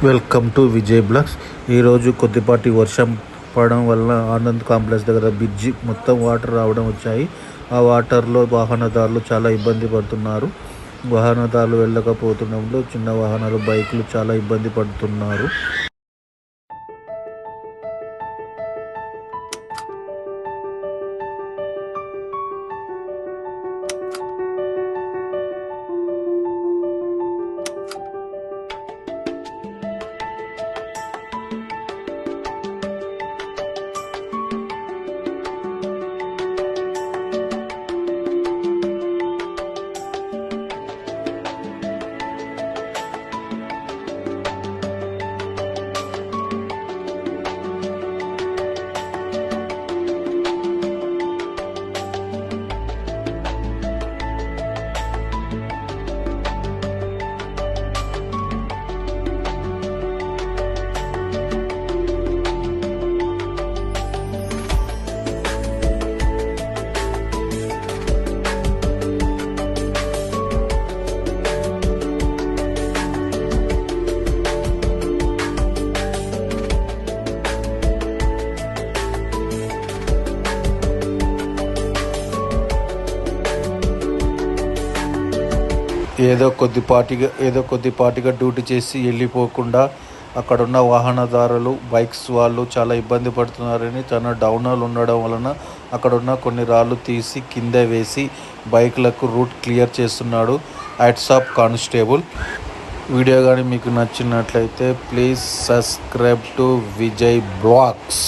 Welcome to Vijay blogs. ఈరోజు కొద్దిపాటి వర్షం పడడం వల్ల ఆనంద్ కాంప్లెక్స్ దగ్గర బ్రిడ్జి మొత్తం వాటర్ రావడం వచ్చాయి. ఆ వాటర్లో వాహనదారులు చాలా ఇబ్బంది పడుతున్నారు. వాహనదారులు వెళ్ళకపోతుండడంలో చిన్న వాహనాలు, బైకులు చాలా ఇబ్బంది పడుతున్నారు. ఏదో కొద్దిపాటిగా డ్యూటీ చేసి వెళ్ళిపోకుండా అక్కడున్న వాహనదారులు, బైక్స్ వాళ్ళు చాలా ఇబ్బంది పడుతున్నారని, తన డౌనర్ ఉండడం వలన అక్కడున్న కొన్ని రాళ్ళు తీసి కింద వేసి బైక్లకు రూట్ క్లియర్ చేస్తున్నాడు. Hats off constable. వీడియో కానీ మీకు నచ్చినట్లయితే please subscribe to Vijay blogs.